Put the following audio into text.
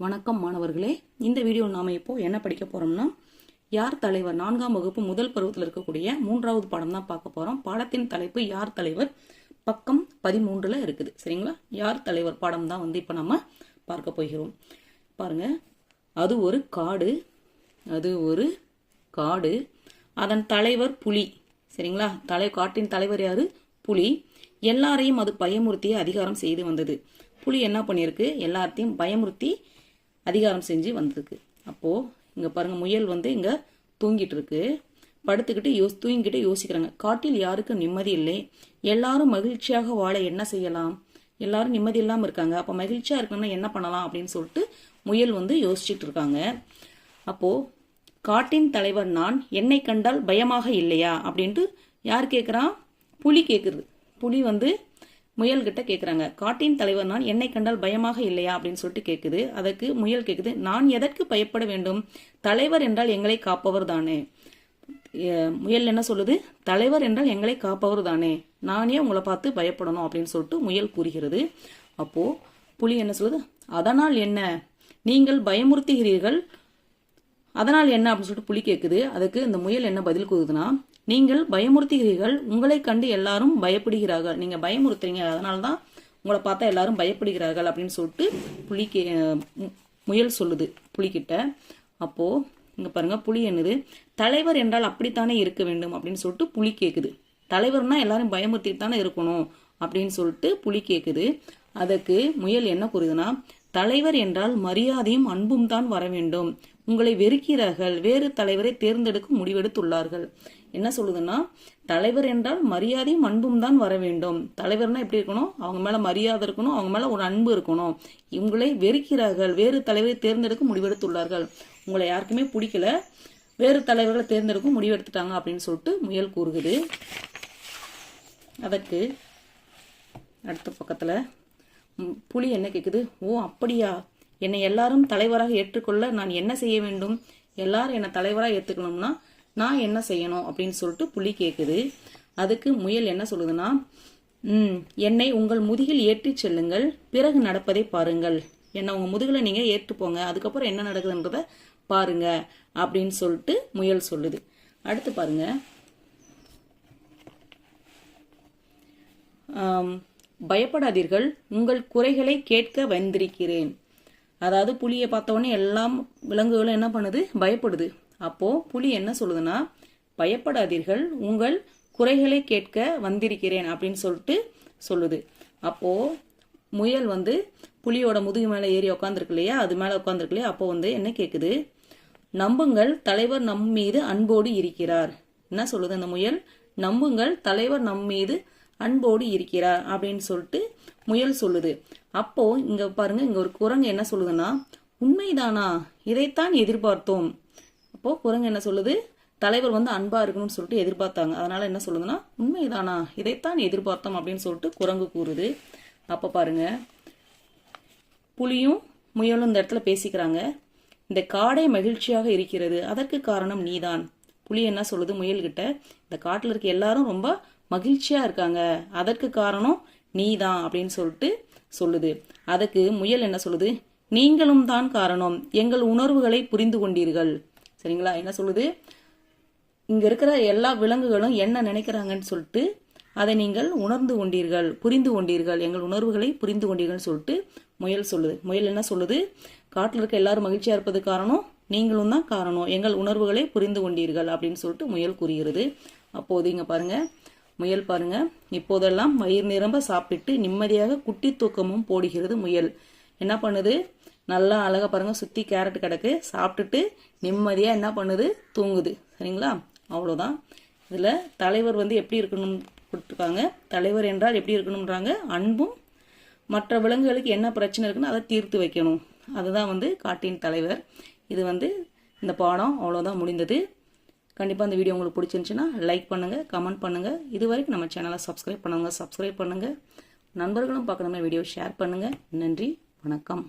வணக்கம் மாணவர்களே. இந்த வீடியோ நாம இப்போ என்ன படிக்க போறோம்னா, யார் தலைவர் 4ஆம் வகுப்பு முதல் பருவத்தில் இருக்கக்கூடிய 3வது பாடம் தான் பார்க்க போறோம். பாடத்தின் தலைப்பு யார் தலைவர், பக்கம் 13ல இருக்குது. சரிங்களா? யார் தலைவர் பாடம் தான் இப்போ நம்ம பார்க்க போகிறோம். பாருங்க, அது ஒரு காடு, அதன் தலைவர் புலி. சரிங்களா? காட்டின் தலைவர் யாரு? புலி. எல்லாரையும் அது பயமுறுத்திய அதிகாரம் செய்து வந்தது. புலி என்ன பண்ணியிருக்கு? எல்லாத்தையும் பயமுறுத்தி அதிகாரம் செஞ்சு வந்திருக்கு. அப்போது இங்கே பாருங்கள், முயல் இங்கே தூங்கிட்டு இருக்கு. படுத்துக்கிட்டு தூங்கிக்கிட்டு யோசிக்கிறாங்க. காட்டில் யாருக்கும் நிம்மதி இல்லை, எல்லாரும் மகிழ்ச்சியாக வாழ என்ன செய்யலாம்? எல்லாரும் நிம்மதி இல்லாமல் இருக்காங்க, அப்போ மகிழ்ச்சியாக இருக்கணும்னா என்ன பண்ணலாம் அப்படின்னு சொல்லிட்டு முயல் யோசிச்சுட்டு இருக்காங்க. அப்போது காட்டின் தலைவர் நான், என்னை கண்டால் பயமாக இல்லையா அப்படின்ட்டு யார் கேட்குறான்? புலி கேட்குறது. புலி முயல்கிட்ட கேட்குறாங்க, காட்டின் தலைவர் நான், என்னை கண்டால் பயமாக இல்லையா அப்படின்னு சொல்லிட்டு கேட்குது. அதற்கு முயல் கேட்குது, நான் எதற்கு பயப்பட வேண்டும்? தலைவர் என்றால் எங்களை காப்பவர் தானே. முயல் என்ன சொல்லுது? தலைவர் என்றால் எங்களை காப்பவர் தானே, நானே உங்களை பார்த்து பயப்படணும் அப்படின்னு சொல்லிட்டு முயல் கூறுகிறது. அப்போ புலி என்ன சொல்லுது? அதனால் என்ன, நீங்கள் பயமுறுத்துகிறீர்கள், அதனால் என்ன அப்படின்னு சொல்லிட்டு புலி கேட்குது. அதுக்கு இந்த முயல் என்ன பதில் கூறுதுன்னா, நீங்கள் பயமுறுத்துகிறீர்கள், உங்களை கண்டு எல்லாரும் பயப்படுகிறார்கள், நீங்க பயமுறுத்துறீங்க, அதனால்தான் உங்களை பார்த்தா எல்லாரும் பயப்படுகிறார்கள் அப்படின்னு சொல்லிட்டு முயல் சொல்லுது புலிகிட்ட. அப்போ இங்க பாருங்க, புலி என்னது? தலைவர் என்றால் அப்படித்தானே இருக்க வேண்டும் அப்படின்னு சொல்லிட்டு புலி கேட்குது. தலைவர்னா எல்லாரும் பயமுறுத்திட்டு தானே இருக்கணும் அப்படின்னு சொல்லிட்டு புலி கேட்குது. அதற்கு முயல் என்ன கூறுதுன்னா, தலைவர் என்றால் மரியாதையும் அன்பும் தான் வர வேண்டும், உங்களை வெறுக்கிறார்கள், வேறு தலைவரை தேர்ந்தெடுக்க முடிவெடுத்துள்ளார்கள். என்ன சொல்லுதுன்னா, தலைவர் என்றால் மரியாதையும் அன்பும் தான் வர வேண்டும். தலைவர்னா எப்படி இருக்கணும்? அவங்க மேல மரியாதை இருக்கணும், அவங்க மேல ஒரு அன்பு இருக்கணும். உங்களை வெறுக்கிறார்கள், வேறு தலைவரை தேர்ந்தெடுக்க முடிவெடுத்துள்ளார்கள், உங்களை யாருக்குமே பிடிக்கல, வேறு தலைவர்களை தேர்ந்தெடுக்க முடிவெடுத்துட்டாங்க அப்படின்னு சொல்லிட்டு முயல் கூறுகுது. அதற்கு அடுத்த பக்கத்துல புலி என்ன கேக்குது? ஓ அப்படியா, என்னை எல்லாரும் தலைவராக ஏற்றுக்கொள்ள நான் என்ன செய்ய வேண்டும்? எல்லாரும் என்னை தலைவராக ஏற்றுக்கணும்னா நான் என்ன செய்யணும் அப்படின்னு சொல்லிட்டு புலி கேட்குது. அதுக்கு முயல் என்ன சொல்லுதுன்னா, என்னை உங்கள் முதுகில் ஏற்றி செல்லுங்கள், பிறகு நடப்பதை பாருங்கள், என்னை உங்க முதுகில நீங்க ஏற்றுப்போங்க, அதுக்கப்புறம் என்ன நடக்குதுன்றத பாருங்க அப்படின்னு சொல்லிட்டு முயல் சொல்லுது. அடுத்து பாருங்க, பயப்படாதீர்கள், உங்கள் குறைகளை கேட்க வந்திருக்கிறேன். அதாவது புலியை பார்த்தவொடனே எல்லாம் விலங்குகளும் என்ன பண்ணுது? பயப்படுது. அப்போ புலி என்ன சொல்லுதுன்னா, பயப்படாதீர்கள், உங்கள் குறைகளை கேட்க வந்திருக்கிறேன் அப்படின்னு சொல்லிட்டு சொல்லுது. அப்போ முயல் புலியோட முதுகு மேல ஏறி உட்காந்துருக்கு இல்லையா, அது மேல உட்காந்துருக்கு இல்லையா, அப்போ என்ன கேக்குது? நம்புங்கள், தலைவர் நம் மீது அன்போடு இருக்கிறார். என்ன சொல்லுது அந்த முயல்? நம்புங்கள், தலைவர் நம் மீது அன்போடு இருக்கிறார் அப்படின்னு சொல்லிட்டு முயல் சொல்லுது. அப்போ இங்க பாருங்க, இங்க ஒரு குரங்கு என்ன சொல்லுதுன்னா, உண்மைதானா, இதைத்தான் எதிர்பார்த்தோம். அப்போ குரங்கு என்ன சொல்லுது? தலைவர் அன்பா இருக்கணும்னு சொல்லிட்டு எதிர்பார்த்தாங்க, அதனால என்ன சொல்லுதுன்னா, உண்மைதானா, இதைத்தான் எதிர்பார்த்தோம் அப்படின்னு சொல்லிட்டு குரங்கு கூறுது. அப்ப பாருங்க, புலியும் முயலும் இந்த இடத்துல பேசிக்கிறாங்க. இந்த காடை மகிழ்ச்சியாக இருக்கிறது, அதற்கு காரணம் நீதான். புலி என்ன சொல்லுது முயல்கிட்ட? இந்த காட்டுல இருக்க எல்லாரும் ரொம்ப மகிழ்ச்சியா இருக்காங்க, அதற்கு காரணம் நீதான் அப்படின்னு சொல்லிட்டு சொல்லுது. அதுக்கு முயல் என்ன சொல்லுது? நீங்களும் தான் காரணம், எங்கள் உணர்வுகளை புரிந்து கொண்டீர்கள். சரிங்களா? என்ன சொல்லுது? இங்க இருக்கிற எல்லா விலங்குகளும் என்ன நினைக்கிறாங்கன்னு சொல்லிட்டு அதை நீங்கள் உணர்ந்து கொண்டீர்கள், புரிந்து கொண்டீர்கள், எங்கள் உணர்வுகளை புரிந்து கொண்டீர்கள் சொல்லிட்டு முயல் சொல்லுது. முயல் என்ன சொல்லுது? காட்டில் இருக்க எல்லாரும் மகிழ்ச்சியா இருப்பது காரணம் நீங்களும் தான் காரணம், எங்கள் உணர்வுகளை புரிந்து கொண்டீர்கள் அப்படின்னு சொல்லிட்டு முயல் கூறுகிறது. அப்போது இங்க பாருங்க, முயல் பாருங்க, இப்போதெல்லாம் வயிறு நிரம்ப சாப்பிட்டு நிம்மதியாக குட்டி தூக்கமும் போடுகிறது. முயல் என்ன பண்ணுது? நல்லா அழகா பாருங்க, சுத்தி கேரட் கிடக்கு, சாப்பிட்டுட்டு நிம்மதியா என்ன பண்ணுது? தூங்குது. சரிங்களா? அவ்வளவுதான். இதுல தலைவர் எப்படி இருக்கணும் கொடுத்துருக்காங்க. தலைவர் என்றால் எப்படி இருக்கணும்ன்றாங்க? அன்பும், மற்ற விலங்குகளுக்கு என்ன பிரச்சனை இருக்குன்னு அதை தீர்த்து வைக்கணும், அதுதான் காட்டின் தலைவர். இது இந்த பாடம் அவ்வளோதான், முடிந்தது. கண்டிப்பாக இந்த வீடியோ உங்களுக்கு பிடிச்சிருந்துச்சுன்னா லைக் பண்ணுங்கள், கமெண்ட் பண்ணுங்கள். இது வரைக்கும் நம்ம சேனலை சப்ஸ்கிரைப் பண்ணுங்கள். நண்பர்களும் பார்க்கணும்னா வீடியோ ஷேர் பண்ணுங்கள். நன்றி, வணக்கம்.